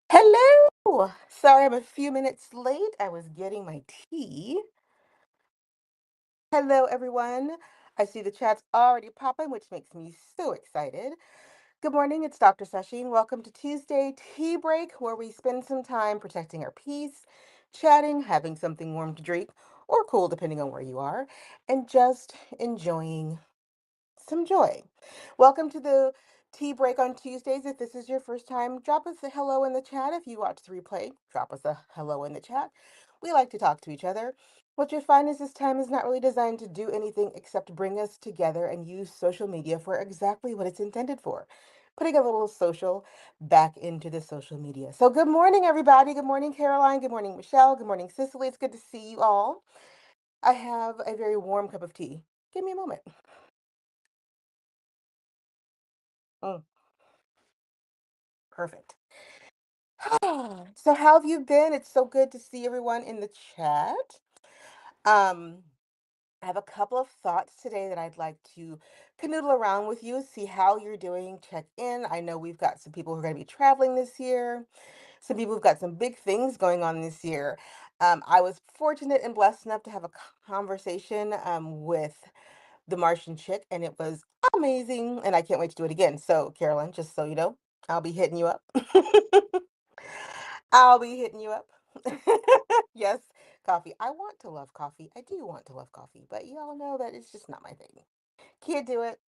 Hello! Sorry I'm a few minutes late. I was getting my tea. Hello, everyone. I see the chat's already popping, which makes me so excited. Good morning, it's Dr. Sacheen. Welcome to Tuesday Tea Break, where we spend some time protecting our peace, chatting, having something warm to drink, or cool, depending on where you are, and just enjoying some joy. Welcome to the tea break on Tuesdays. If this is your first time, drop us a hello in the chat. If you watch the replay, drop us a hello in the chat. We like to talk to each other. What you'll find is this time is not really designed to do anything except bring us together and use social media for exactly what it's intended for. Putting a little social back into the social media. So, good morning, everybody. Good morning, Caroline. Good morning, Michelle. Good morning, Cicely. It's good to see you all. I have a very warm cup of tea. Give me a moment. Mm, perfect. So how have you been? It's so good to see everyone in the chat. Um, I have a couple of thoughts today that I'd like to canoodle around with you, see how you're doing, check in. I know we've got some people who are going to be traveling this year. Some people who've got some big things going on this year. I was fortunate and blessed enough to have a conversation with the Martian chick, and it was amazing. And I can't wait to do it again. So, Carolyn, just so you know, I'll be hitting you up. I'll be hitting you up. Yes, coffee. I want to love coffee. I do want to love coffee, but y'all know that it's just not my thing. Can't do it.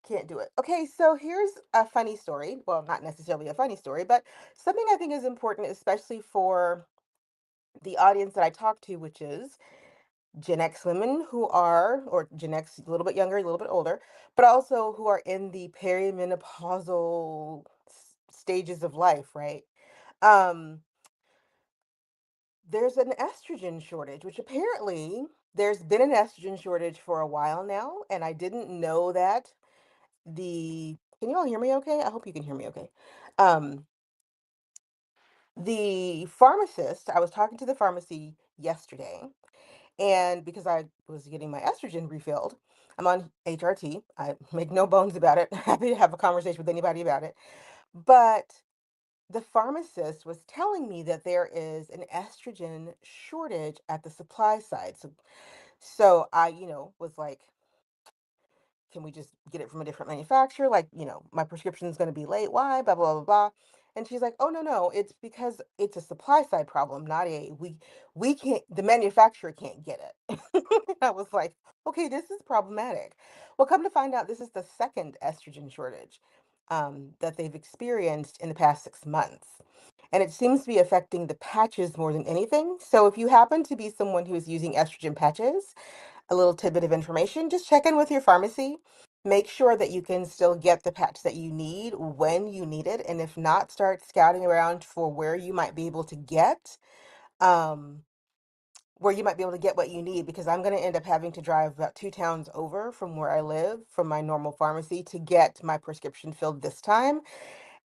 Can't do it. Okay, so here's a funny story. Well, not necessarily a funny story, but something I think is important, especially for the audience that I talk to, which is Gen X women who are, or Gen X a little bit younger, a little bit older, but also who are in the perimenopausal stages of life, right? Um, there's an estrogen shortage, which apparently there's been an estrogen shortage for a while now, and I didn't know that. Can you all hear me okay? I hope you can hear me okay. Um, the pharmacist, I was talking to the pharmacy yesterday, and because I was getting my estrogen refilled, I'm on HRT. I make no bones about it. Happy to have a conversation with anybody about it. But the pharmacist was telling me that there is an estrogen shortage at the supply side. So I, was like, can we just get it from a different manufacturer? Like, my prescription is going to be late. Why? Blah, blah, blah, blah. And she's like, oh, no, no, it's because it's a supply side problem, not we can't, the manufacturer can't get it. I was like, okay, this is problematic. Well, come to find out, this is the second estrogen shortage that they've experienced in the past 6 months. And it seems to be affecting the patches more than anything. So if you happen to be someone who is using estrogen patches, a little tidbit of information, just check in with your pharmacy. Make sure that you can still get the patch that you need when you need it. And if not, start scouting around for um, where you might be able to get what you need, because I'm going to end up having to drive about 2 towns over from where I live from my normal pharmacy to get my prescription filled this time.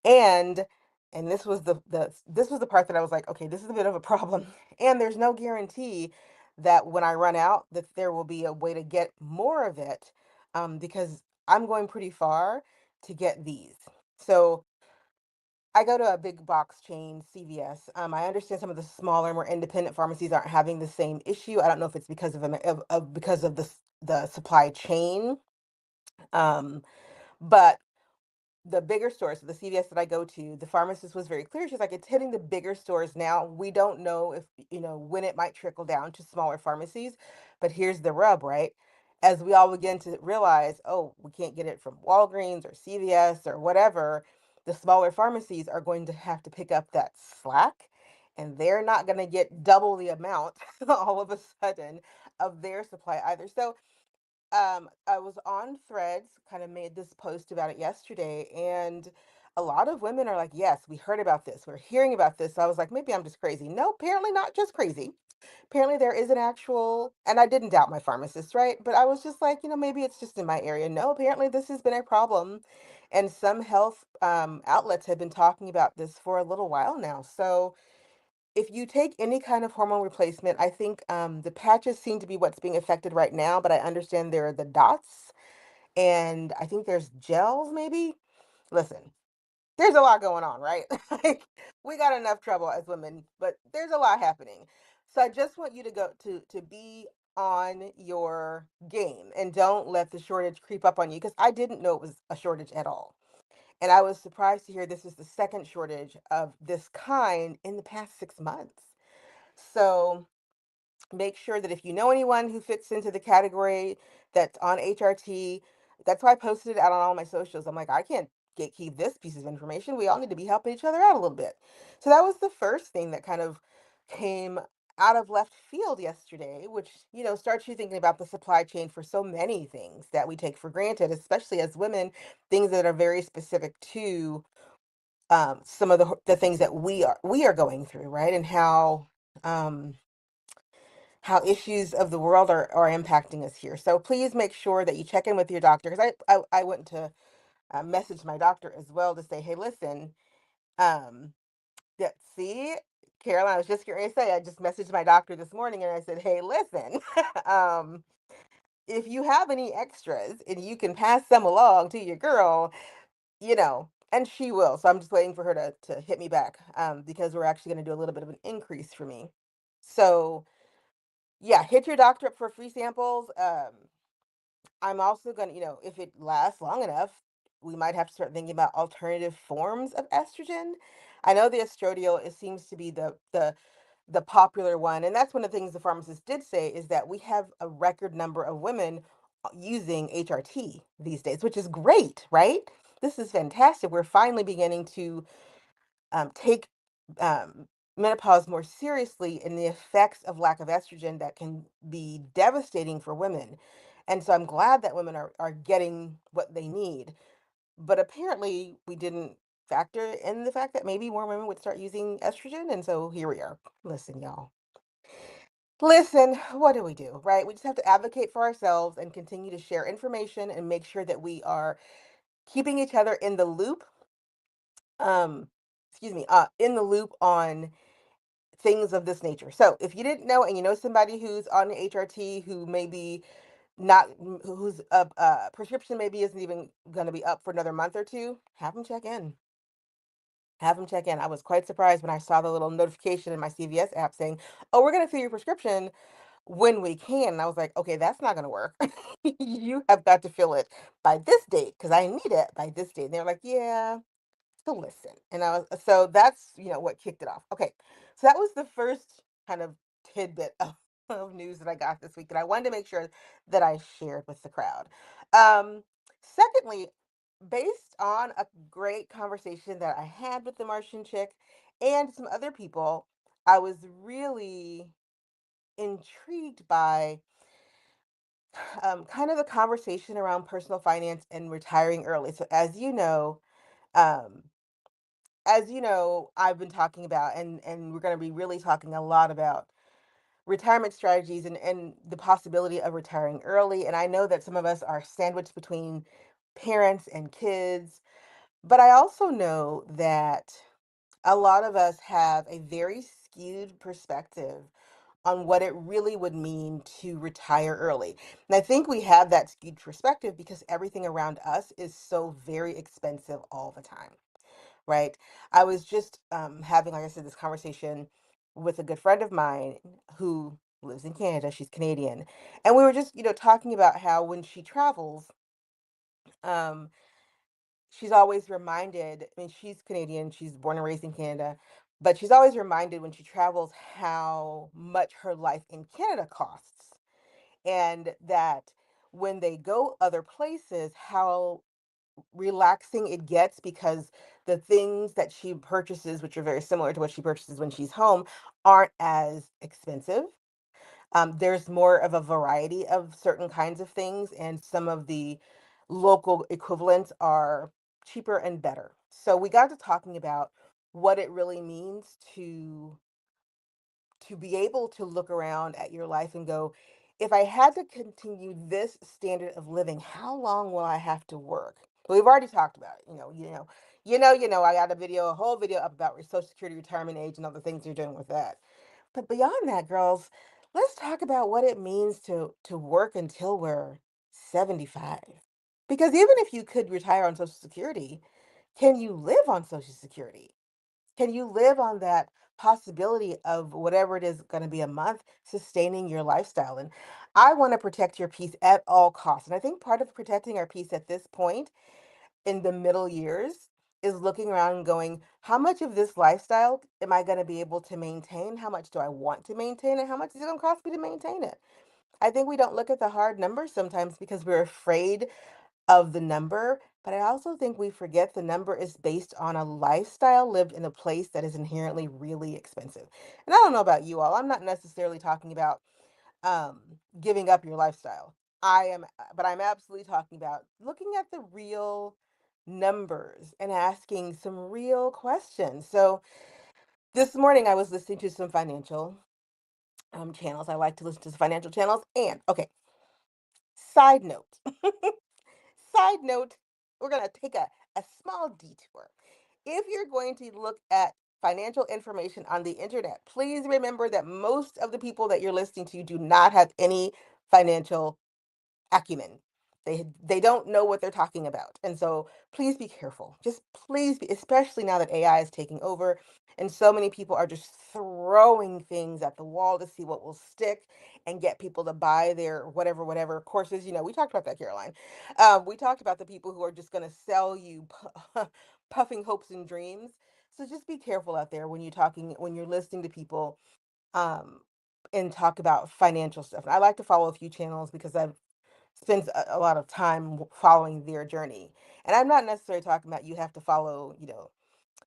And and this was the part that I was like, okay, this is a bit of a problem. And there's no guarantee that when I run out, that there will be a way to get more of it, because I'm going pretty far to get these. So I go to a big box chain, CVS. I understand some of the smaller, more independent pharmacies aren't having the same issue. I don't know if it's because because of the supply chain, um, but the bigger stores, so the CVS that I go to, the pharmacist was very clear. She's like, it's hitting the bigger stores now. We don't know if, when it might trickle down to smaller pharmacies. But here's the rub, right? As we all begin to realize, oh, we can't get it from Walgreens or CVS or whatever, the smaller pharmacies are going to have to pick up that slack. And they're not going to get double the amount all of a sudden of their supply either. So I was on Threads, kind of made this post about it yesterday, and a lot of women are like, yes, we heard about this, we're hearing about this. So I was like, maybe I'm just crazy. No, apparently not just crazy. Apparently there is an actual, and I didn't doubt my pharmacist, right? But I was just like, maybe it's just in my area. No, apparently this has been a problem. And some health outlets have been talking about this for a little while now. So if you take any kind of hormone replacement, I think the patches seem to be what's being affected right now, but I understand there are the dots, and I think there's gels maybe. Listen, there's a lot going on, right? Like, we got enough trouble as women, but there's a lot happening. So I just want you to go to be on your game and don't let the shortage creep up on you because I didn't know it was a shortage at all. And I was surprised to hear this is the second shortage of this kind in the past 6 months. So make sure that if you know anyone who fits into the category that's on HRT, that's why I posted it out on all my socials. I'm like, I can't gatekeep this piece of information. We all need to be helping each other out a little bit. So that was the first thing that kind of came out of left field yesterday, which, starts you thinking about the supply chain for so many things that we take for granted, especially as women, things that are very specific to some of the things that we are going through, right? And um, how issues of the world are impacting us here. So please make sure that you check in with your doctor because I went to message my doctor as well to say, hey, listen, um, yeah, see, Caroline, I was just going to say, I just messaged my doctor this morning and I said, hey, listen, um, if you have any extras and you can pass some along to your girl, and she will. So I'm just waiting for her to hit me back because we're actually going to do a little bit of an increase for me. So yeah, hit your doctor up for free samples. I'm also gonna, if it lasts long enough, we might have to start thinking about alternative forms of estrogen. I know the estradiol, it seems to be the popular one, and that's one of the things the pharmacist did say is that we have a record number of women using HRT these days, which is great, right? This is fantastic. We're finally beginning to take menopause more seriously and the effects of lack of estrogen that can be devastating for women. And so I'm glad that women are getting what they need. But apparently, we didn't factor in the fact that maybe more women would start using estrogen. And so here we are. Listen, y'all. Listen, what do we do, right? We just have to advocate for ourselves and continue to share information and make sure that we are keeping each other in the loop. Um, in the loop on things of this nature. So if you didn't know and you know somebody who's on the HRT who maybe not whose prescription maybe isn't even going to be up for another month or two, have them check in. Have them check in. I was quite surprised when I saw the little notification in my CVS app saying, "Oh, we're going to fill your prescription when we can." And I was like, "Okay, that's not going to work. You have got to fill it by this date because I need it by this date." And they're like, "Yeah, to listen." And I was so that's what kicked it off. Okay. So that was the first kind of tidbit of news that I got this week. And I wanted to make sure that I shared with the crowd. Secondly, based on a great conversation that I had with the Martian chick and some other people, I was really intrigued by kind of the conversation around personal finance and retiring early. So um, I've been talking about and we're going to be really talking a lot about retirement strategies and the possibility of retiring early. And I know that some of us are sandwiched between parents and kids, but I also know that a lot of us have a very skewed perspective on what it really would mean to retire early. And I think we have that skewed perspective because everything around us is so very expensive all the time, right? I was just having, like I said, this conversation with a good friend of mine who lives in Canada. She's Canadian. And we were just, talking about how when she travels, um, she's always reminded, I mean, she's Canadian, she's born and raised in Canada, but she's always reminded when she travels how much her life in Canada costs. And that when they go other places, how relaxing it gets because the things that she purchases, which are very similar to what she purchases when she's home, aren't as expensive. There's more of a variety of certain kinds of things, and some of the local equivalents are cheaper and better. So we got to talking about what it really means to be able to look around at your life and go, if I had to continue this standard of living, how long will I have to work? We've already talked about it. I got a whole video up about Social Security retirement age and all the things you're doing with that. But beyond that, girls, let's talk about what it means to work until we're 75. Because even if you could retire on Social Security, Can you live on Social Security? Can you live on that possibility of whatever it is going to be a month, sustaining your lifestyle? And I want to protect your peace at all costs. And I think part of protecting our peace at this point in the middle years is looking around and going, how much of this lifestyle am I going to be able to maintain? How much do I want to maintain? And how much is it going to cost me to maintain it? I think we don't look at the hard numbers sometimes because we're afraid of the number, but I also think we forget the number is based on a lifestyle lived in a place that is inherently really expensive. And I don't know about you all. I'm not necessarily talking about um giving up your lifestyle. But I'm absolutely talking about looking at the real numbers and asking some real questions. So this morning I was listening to some financial channels. I like to listen to financial channels. And okay, side note. Side note, we're going to take a small detour. If you're going to look at financial information on the internet, please remember that most of the people that you're listening to do not have any financial acumen. They don't know what they're talking about. And so please be careful. Just please be, especially now that AI is taking over and so many people are just throwing things at the wall to see what will stick and get people to buy their whatever courses. We talked about that, Caroline. We talked about the people who are just going to sell you puffing hopes and dreams. So just be careful out there when you're listening to people um and talk about financial stuff. And I like to follow a few channels because I've spends a lot of time following their journey. And I'm not necessarily talking about you have to follow,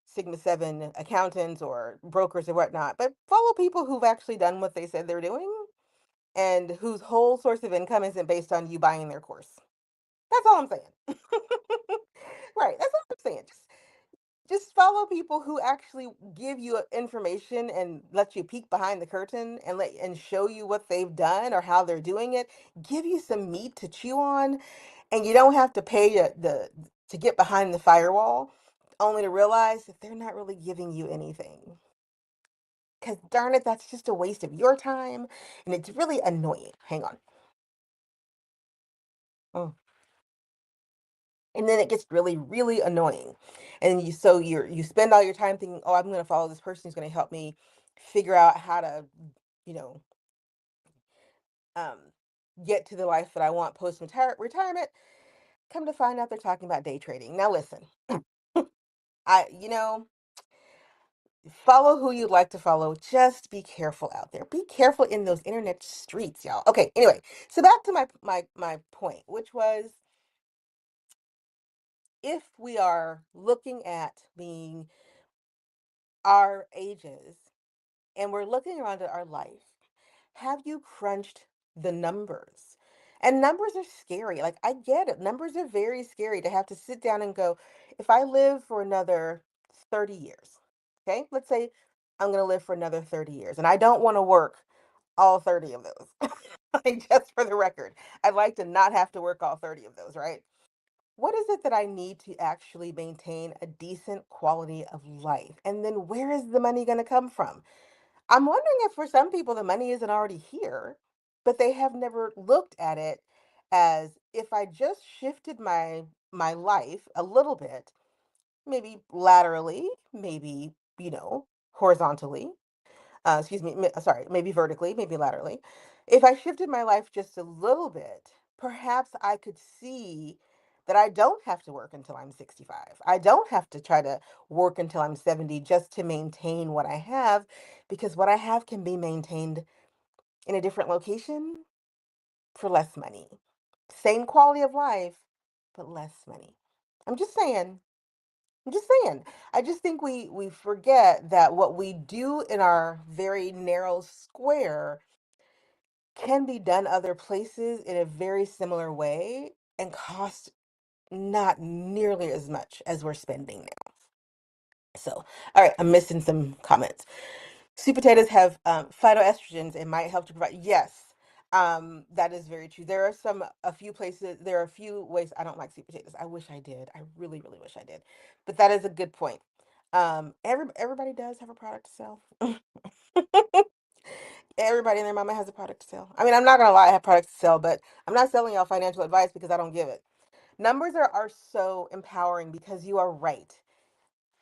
Sigma 7 accountants or brokers or whatnot, but follow people who've actually done what they said they're doing and whose whole source of income isn't based on you buying their course. That's all I'm saying. Right. That's all I'm saying. Just follow people who actually give you information and let you peek behind the curtain and show you what they've done or how they're doing it, give you some meat to chew on, and you don't have to pay to get behind the firewall only to realize that they're not really giving you anything. Cuz darn it, that's just a waste of your time and it's really annoying. Hang on. Mm. And then it gets really really annoying. And you spend all your time thinking, "Oh, I'm going to follow this person who's going to help me figure out how to, you know, um get to the life that I want post retirement." Come to find out they're talking about day trading. Now listen. I you know Follow who you'd like to follow. Just be careful out there. Be careful in those internet streets, y'all. Okay, anyway, so back to my point, which was if we are looking at being our ages and we're looking around at our life, have you crunched the numbers? And numbers are scary. Like, I get it. Numbers are very scary to have to sit down and go, if I live for another 30 years, okay, let's say I'm going to live for another 30 years and I don't want to work all 30 of those. Like, just for the record, I'd like to not have to work all 30 of those, right? What is it that I need to actually maintain a decent quality of life? And then where is the money going to come from? I'm wondering if for some people the money isn't already here, but they have never looked at it as if I just shifted my life a little bit, maybe laterally, maybe, horizontally, excuse me, sorry, maybe vertically, maybe laterally. If I shifted my life just a little bit, perhaps I could see that I don't have to work until I'm 65. I don't have to try to work until I'm 70 just to maintain what I have, because what I have can be maintained in a different location for less money. Same quality of life, but less money. I'm just saying. I'm just saying. I just think we forget that what we do in our very narrow square can be done other places in a very similar way and cost not nearly as much as we're spending now. So, all right, I'm missing some comments. Sweet potatoes have phytoestrogens. It might help to provide. Yes, that is very true. A few places, there are a few ways I don't like sweet potatoes. I wish I did. I really, really wish I did. But that is a good point. Everybody does have a product to sell. Everybody and their mama has a product to sell. I mean, I'm not gonna lie, I have products to sell, but I'm not selling y'all financial advice because I don't give it. Numbers are so empowering because you are right.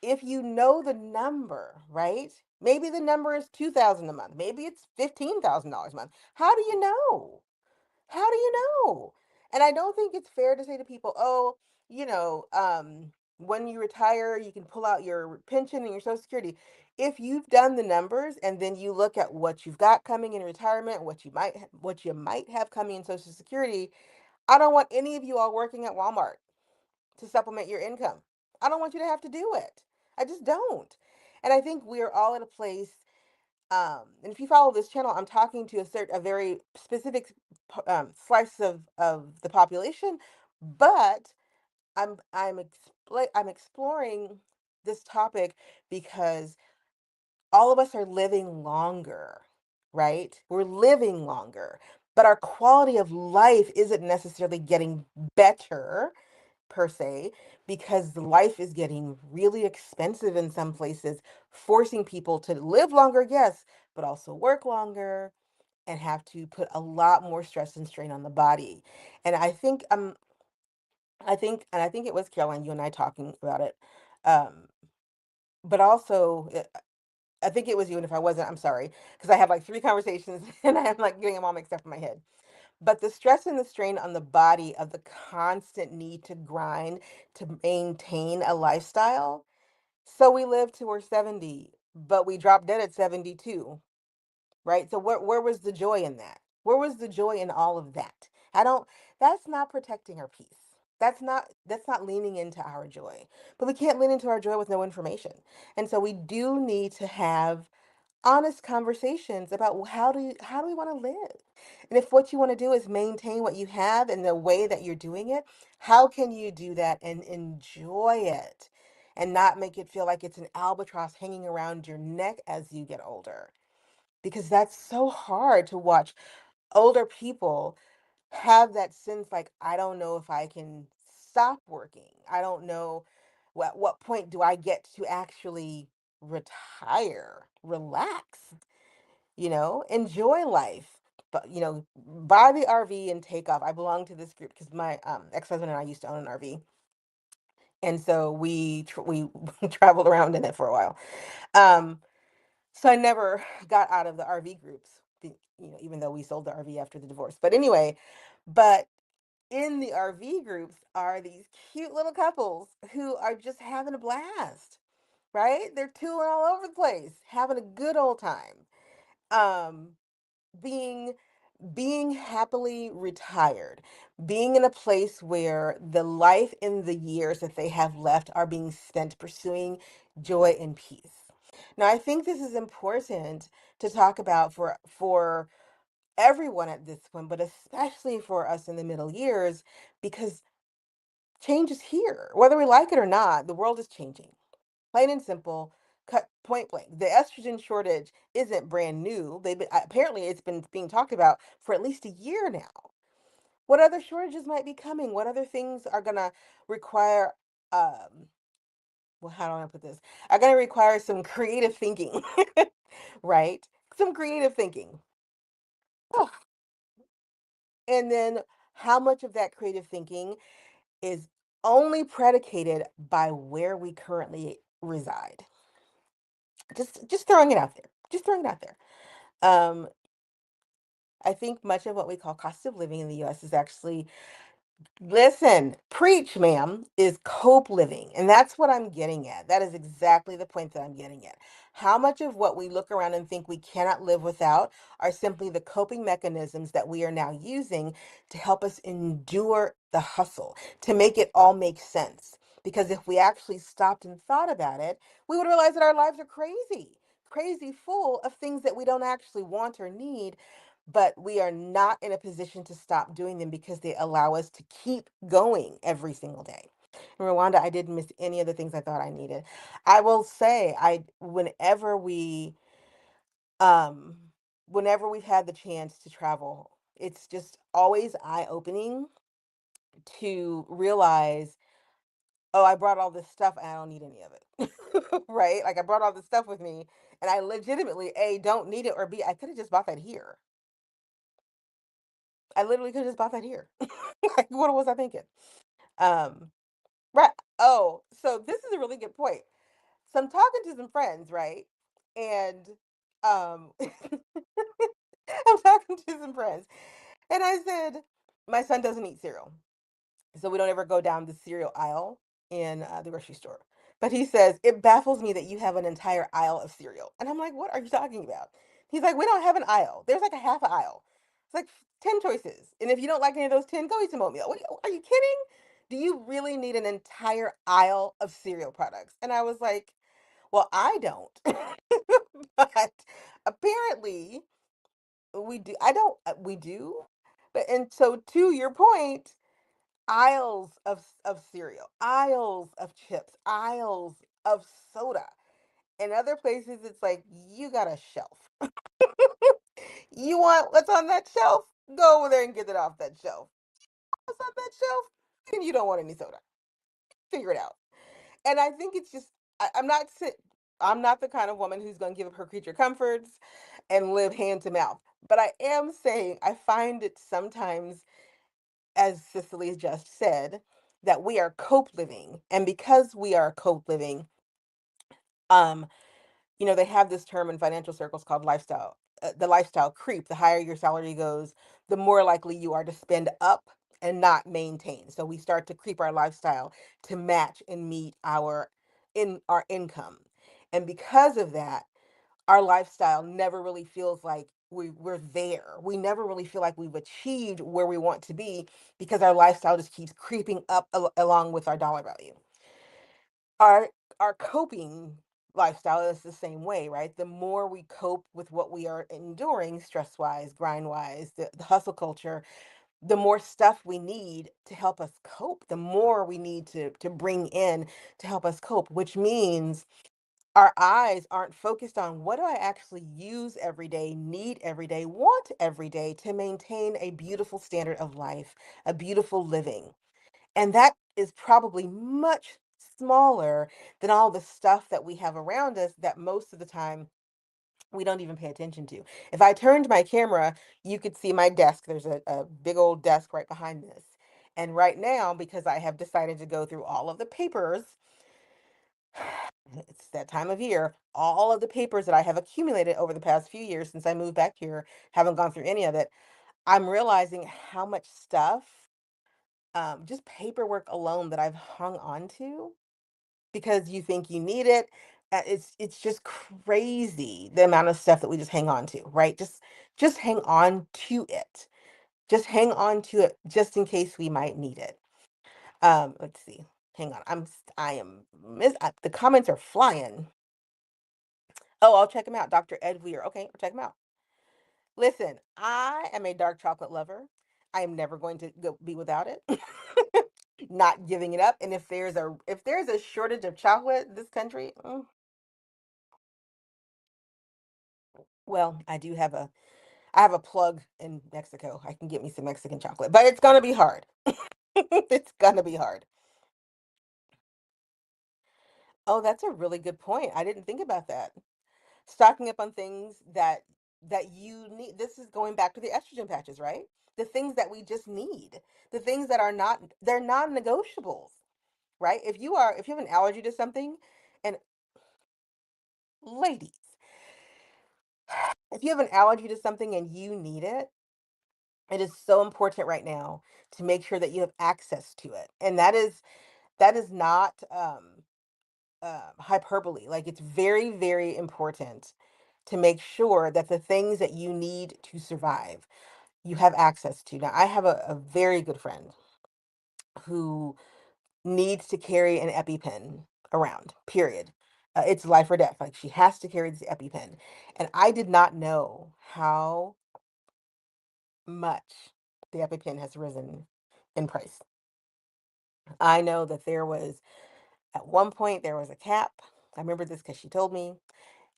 If you know the number, right? Maybe the number is 2,000 a month. Maybe it's $15,000 a month. How do you know? How do you know? And I don't think it's fair to say to people, oh, you know, when you retire, you can pull out your pension and your Social Security. If you've done the numbers and then you look at what you've got coming in retirement, what you might have coming in Social Security, I don't want any of you all working at Walmart to supplement your income. I don't want you to have to do it. I just don't. And I think we're all at a place, and if you follow this channel, I'm talking to a very specific slice of the population, but I'm exploring this topic because all of us are living longer, right? We're living longer, but our quality of life isn't necessarily getting better per se, because life is getting really expensive in some places, forcing people to live longer, yes, but also work longer and have to put a lot more stress and strain on the body. And I think it was Caroline, you and I talking about it. Um, but also I think it was you, and if I wasn't, I'm sorry, because I have like three conversations and I'm like getting them all mixed up in my head. But the stress and the strain on the body of the constant need to grind to maintain a lifestyle. So we live to we're 70, but we drop dead at 72, right? So where was the joy in that? Where was the joy in all of that? I don't That's not protecting our peace. That's not leaning into our joy. But we can't lean into our joy with no information. And so we do need to have honest conversations about how do we want to live, and if what you want to do is maintain what you have in the way that you're doing it, how can you do that and enjoy it and not make it feel like it's an albatross hanging around your neck as you get older, because that's so hard to watch older people have that sense like, I don't know if I can stop working. I don't know what point do I get to actually retire, relax, enjoy life. But, buy the RV and take off. I belong to this group because my ex-husband and I used to own an RV. And so we traveled around in it for a while. Um, so I never got out of the RV groups, even though we sold the RV after the divorce. But anyway, but in the RV groups are these cute little couples who are just having a blast, right? They're touring all over the place, having a good old time. Um, being being happily retired, being in a place where the life in the years that they have left are being spent pursuing joy and peace. Now, I think this is important to talk about for everyone at this point, but especially for us in the middle years, because change is here. Whether we like it or not, the world is changing. Plain and simple, cut point blank. The estrogen shortage isn't brand new. Apparently it's been being talked about for at least a year now. What other shortages might be coming? What other things are gonna require well, how do I put this? Are gonna require some creative thinking, right? Some creative thinking. Oh, and then how much of that creative thinking is only predicated by where we currently reside? Just throwing it out there. Just throwing it out there. Um, I think much of what we call cost of living in the US is actually, listen, preach, ma'am, is cope living. And that's what I'm getting at. That is exactly the point that I'm getting at. How much of what we look around and think we cannot live without are simply the coping mechanisms that we are now using to help us endure the hustle, to make it all make sense. Because if we actually stopped and thought about it, we would realize that our lives are crazy, crazy full of things that we don't actually want or need, but we are not in a position to stop doing them because they allow us to keep going every single day. In Rwanda, I didn't miss any of the things I thought I needed. I will say, um, whenever we've had the chance to travel, it's just always eye-opening to realize, oh, I brought all this stuff and I don't need any of it. Right? Like I brought all this stuff with me and I legitimately, A, don't need it, or B, I could have just bought that here. I literally could have just bought that here. Like, what was I thinking? Um, right. Oh, so this is a really good point. So I'm talking to some friends, right? And um I'm talking to some friends, and I said, my son doesn't eat cereal. So we don't ever go down the cereal aisle in the grocery store. But he says, it baffles me that you have an entire aisle of cereal. And I'm like, what are you talking about? He's like, we don't have an aisle. There's like a half an aisle. It's like 10 choices. And if you don't like any of those 10, go eat some oatmeal. Are you kidding? Do you really need an entire aisle of cereal products? And I was like, well, I don't. But apparently we do. I don't, we do. But, and so to your point, aisles of cereal, aisles of chips, aisles of soda. In other places, it's like you got a shelf. You want what's on that shelf? Go over there and get it off that shelf. What's on that shelf? And you don't want any soda. Figure it out. And I think it's just I'm not the kind of woman who's going to give up her creature comforts and live hand to mouth. But I am saying I find it sometimes, as Cicely just said, that we are cope living. And because we are cope living, um, they have this term in financial circles called the lifestyle creep. The higher your salary goes, the more likely you are to spend up and not maintain. So we start to creep our lifestyle to match and meet our income. And because of that, our lifestyle never really feels like we're there. We never really feel like we've achieved where we want to be because our lifestyle just keeps creeping up along with our dollar value. Our our coping lifestyle is the same way, right? The more we cope with what we are enduring, stress wise, grind wise, the hustle culture, the more stuff we need to help us cope, the more we need to bring in to help us cope, which means our eyes aren't focused on what do I actually use every day, need every day, want every day to maintain a beautiful standard of life, a beautiful living. And that is probably much smaller than all the stuff that we have around us that most of the time we don't even pay attention to. If I turned my camera, you could see my desk. There's a big old desk right behind this. And right now, because I have decided to go through all of the papers, it's that time of year, all of the papers that I have accumulated over the past few years since I moved back here, haven't gone through any of it. I'm realizing how much stuff, just paperwork alone that I've hung on to because you think you need it. It's just crazy the amount of stuff that we just hang on to, right? Just hang on to it. Just hang on to it just in case we might need it. Let's see. Hang on. The comments are flying. Oh, I'll check him out. Dr. Ed Weir. Okay, I'll check him out. Listen, I am a dark chocolate lover. I am never going to be without it. Not giving it up. And if there's a shortage of chocolate in this country, well, I have a plug in Mexico. I can get me some Mexican chocolate, but it's gonna be hard. It's gonna be hard. Oh, that's a really good point. I didn't think about that. Stocking up on things that you need. This is going back to the estrogen patches, right? The things that we just need. The things that are not they're non-negotiables, right? If you have an allergy to something, and ladies, if you have an allergy to something and you need it, it is so important right now to make sure that you have access to it. And that is not hyperbole. Like, it's very, very important to make sure that the things that you need to survive, you have access to. Now, I have a very good friend who needs to carry an EpiPen around, period. It's life or death. Like, she has to carry this EpiPen. And I did not know how much the EpiPen has risen in price. I know that at one point, there was a cap. I remember this because she told me,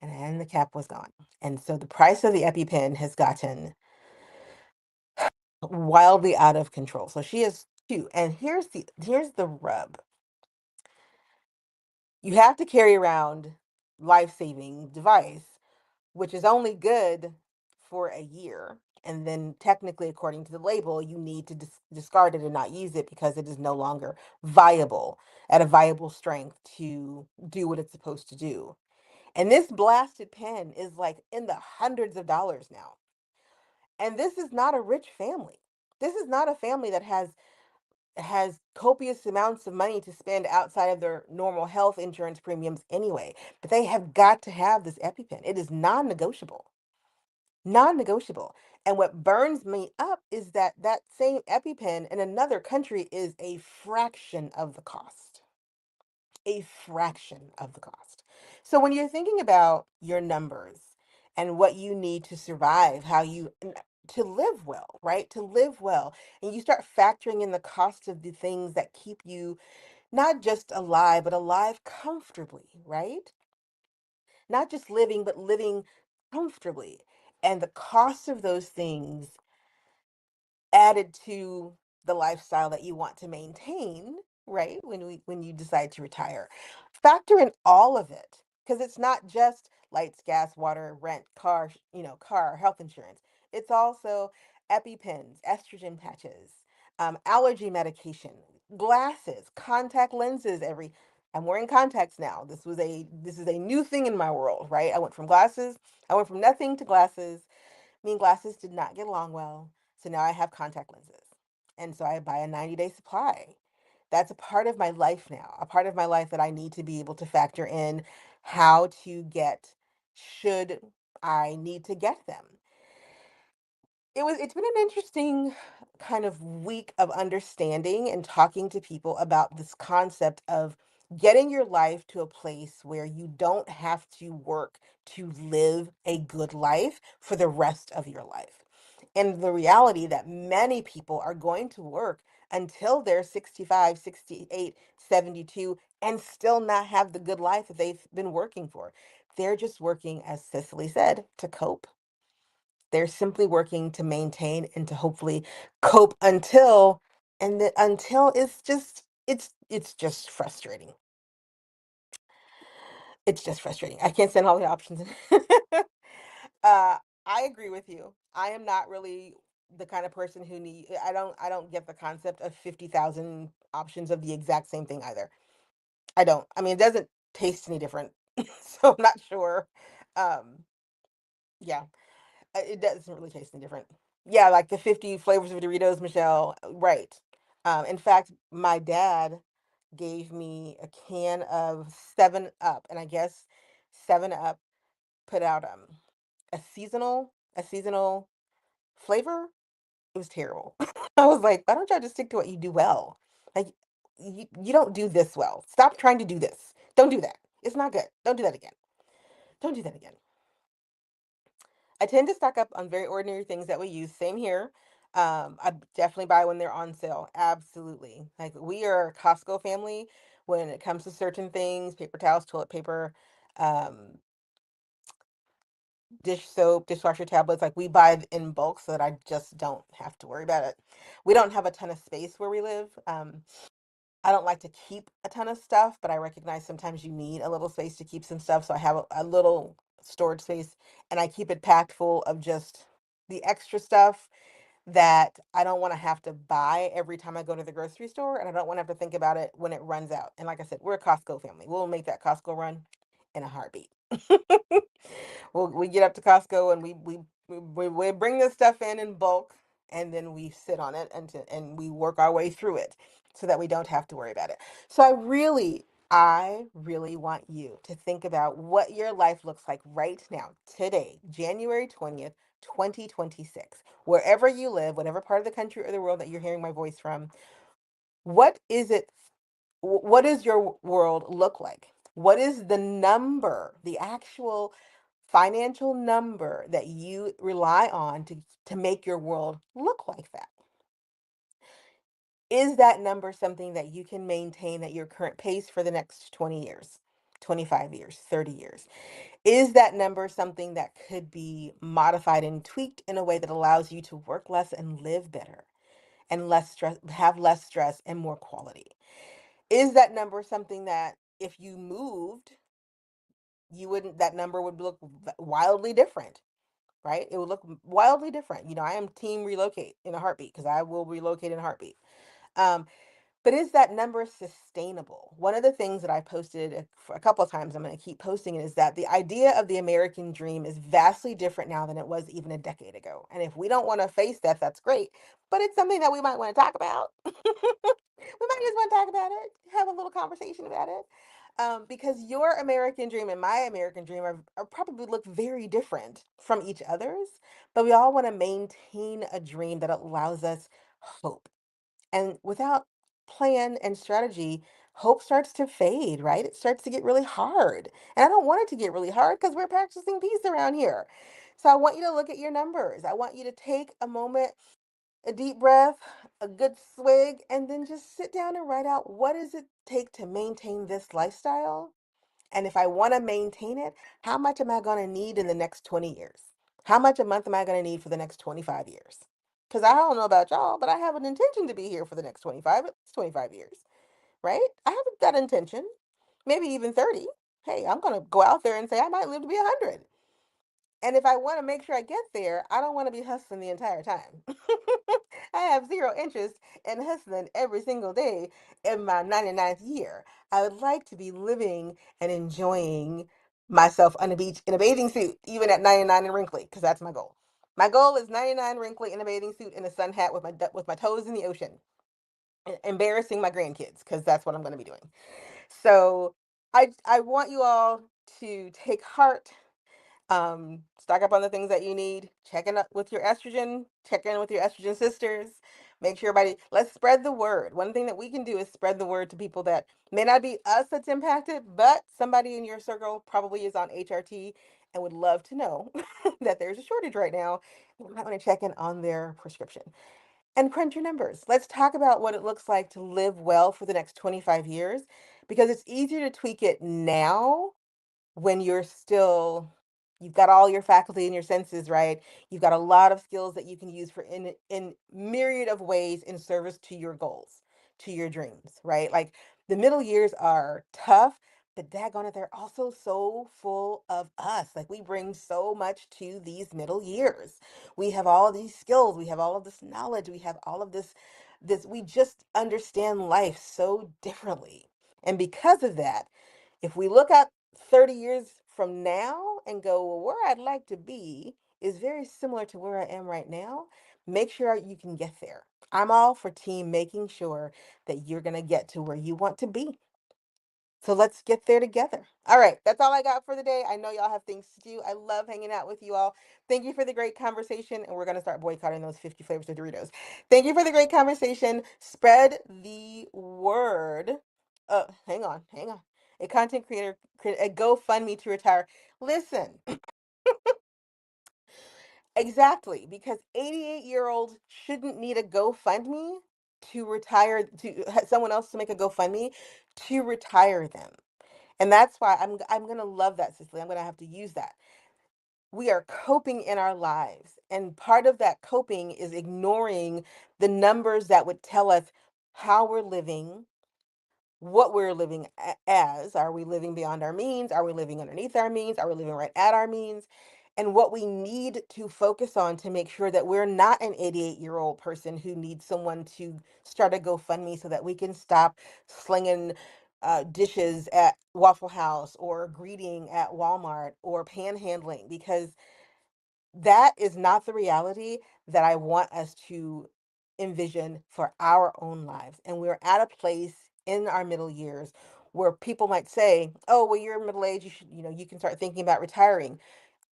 and then the cap was gone. And so the price of the EpiPen has gotten wildly out of control. So she has two. And here's the rub. You have to carry around life-saving device, which is only good for a year. and then technically, according to the label, you need to discard it and not use it because it is no longer viable at a viable strength to do what it's supposed to do. And this blasted pen is like in the hundreds of dollars now. And this is not a rich family. This is not a family that has copious amounts of money to spend outside of their normal health insurance premiums anyway. But they have got to have this EpiPen. It is non-negotiable. Non-negotiable. And what burns me up is that that same EpiPen in another country is a fraction of the cost. A fraction of the cost. So when you're thinking about your numbers and what you need to survive, how you to live well, right? To live well, and you start factoring in the cost of the things that keep you not just alive, but alive comfortably, right? Not just living, but living comfortably. And the cost of those things added to the lifestyle that you want to maintain, right? When you decide to retire. Factor in all of it because it's not just lights, gas, water, rent, car, car, health insurance. It's also EpiPens, estrogen patches, allergy medication, glasses, contact lenses every I'm wearing contacts now. This is a new thing in my world, right? I went from nothing to glasses. Me and glasses did not get along well. So now I have contact lenses. And so I buy a 90-day supply. That's a part of my life now, a part of my life that I need to be able to factor in how to get, should I need to get them. It's been an interesting kind of week of understanding and talking to people about this concept of getting your life to a place where you don't have to work to live a good life for the rest of your life. And the reality that many people are going to work until they're 65, 68, 72, and still not have the good life that they've been working for. They're just working, as Cicely said, to cope. They're simply working to maintain and to hopefully cope until it's just frustrating. It's just frustrating. I can't send all the options. uh, I agree with you. I am not really the kind of person who I don't get the concept of 50,000 options of the exact same thing either. I don't. I mean, it doesn't taste any different. So I'm not sure. Um, yeah. It doesn't really taste any different. Yeah, like the 50 flavors of Doritos, Michelle. Right. In fact, my dad gave me a can of 7 Up, and I guess 7 Up put out a seasonal flavor. It was terrible. I was like, why don't y'all just stick to what you do well? Like you don't do this well. Stop trying to do this. Don't do that. It's not good. Don't do that again. Don't do that again. I tend to stock up on very ordinary things that we use. Same here. I definitely buy when they're on sale. Absolutely. Like we are a Costco family when it comes to certain things, paper towels, toilet paper, um, dish soap, dishwasher tablets. Like we buy in bulk so that I just don't have to worry about it. We don't have a ton of space where we live. I don't like to keep a ton of stuff, but I recognize sometimes you need a little space to keep some stuff. So I have a little storage space and I keep it packed full of just the extra stuff that I don't want to have to buy every time I go to the grocery store. And I don't want to have to think about it when it runs out. And like I said, we're a Costco family. We'll make that Costco run in a heartbeat. We get up to Costco and we bring this stuff in bulk and then we sit on it and we work our way through it so that we don't have to worry about it. So I really want you to think about what your life looks like right now, today, January 20th, 2026. Wherever you live, whatever part of the country or the world that you're hearing my voice from, what is it what does your world look like? What is the number, the actual financial number that you rely on to make your world look like that? Is that number something that you can maintain at your current pace for the next 20 years, 25 years, 30 years? Is that number something that could be modified and tweaked in a way that allows you to work less and live better and less stress, have less stress and more quality? Is that number something that if you moved, you wouldn't that number would look wildly different, right? It would look wildly different. I am team relocate in a heartbeat because I will relocate in a heartbeat. Um, but is that number sustainable? One of the things that I posted a couple of times, I'm going to keep posting it, is that the idea of the American dream is vastly different now than it was even a decade ago. And if we don't want to face that, that's great. But it's something that we might want to talk about. We might just want to talk about it, have a little conversation about it. Because your American dream and my American dream are probably look very different from each other's, but we all want to maintain a dream that allows us hope. And without plan and strategy, hope starts to fade, right? It starts to get really hard. And I don't want it to get really hard because we're practicing peace around here. So I want you to look at your numbers. I want you to take a moment, a deep breath, a good swig, and then just sit down and write out, what does it take to maintain this lifestyle? And if I want to maintain it, how much am I going to need in the next 20 years? How much a month am I going to need for the next 25 years? Because I don't know about y'all, but I have an intention to be here for the next 25 years, right? I have that intention, maybe even 30. Hey, I'm going to go out there and say I might live to be 100. And if I want to make sure I get there, I don't want to be hustling the entire time. I have zero interest in hustling every single day in my 99th year. I would like to be living and enjoying myself on the beach in a bathing suit, even at 99 and wrinkly, because that's my goal. My goal is 99 wrinkly in a bathing suit and a sun hat with my toes in the ocean, embarrassing my grandkids, because that's what I'm going to be doing. So I want you all to take heart, stock up on the things that you need, checking up with your estrogen, check in with your estrogen sisters, make sure everybody, let's spread the word. One thing that we can do is spread the word to people that may not be us that's impacted, but somebody in your circle probably is on HRT and would love to know that there's a shortage right now. You might want to check in on their prescription and crunch your numbers. Let's talk about what it looks like to live well for the next 25 years, because it's easier to tweak it now when you've got all your faculty and your senses right. You've got a lot of skills that you can use for in myriad of ways in service to your goals, to your dreams, right? Like, the middle years are tough, but daggone it, they're also so full of us. Like, we bring so much to these middle years. We have all these skills, we have all of this knowledge, we have all of this we just understand life so differently. And because of that, if we look at 30 years from now and go, well, where I'd like to be is very similar to where I am right now, make sure you can get there. I'm all for team making sure that you're going to get to where you want to be. So let's get there together. All right, that's all I got for the day. I know y'all have things to do. I love hanging out with you all. Thank you for the great conversation, and we're going to start boycotting those 50 flavors of Doritos. Thank you for the great conversation. Spread the word. Hang on. A content creator, a GoFundMe to retire. Listen, exactly, because 88-year-olds shouldn't need a GoFundMe to retire, to someone else to make a GoFundMe to retire them. And that's why I'm gonna love that, Cicely. I'm gonna have to use that. We are coping in our lives, and part of that coping is ignoring the numbers that would tell us how we're living, what we're living as. Are we living beyond our means? Are we living underneath our means? Are we living right at our means? And what we need to focus on to make sure that we're not an 88-year-old person who needs someone to start a GoFundMe so that we can stop slinging dishes at Waffle House or greeting at Walmart or panhandling, because that is not the reality that I want us to envision for our own lives. And we're at a place in our middle years where people might say, "Oh, well, you're middle age. You can start thinking about retiring."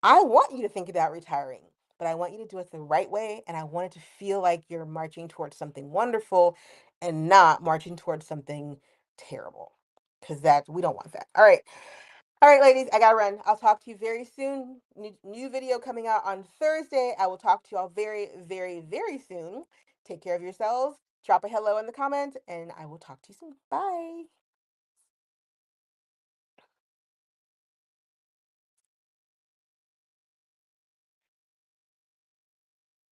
I want you to think about retiring, but I want you to do it the right way. And I want it to feel like you're marching towards something wonderful and not marching towards something terrible, because we don't want that. All right. All right, ladies, I gotta run. I'll talk to you very soon. New video coming out on Thursday. I will talk to you all very, very, very soon. Take care of yourselves. Drop a hello in the comments, and I will talk to you soon. Bye.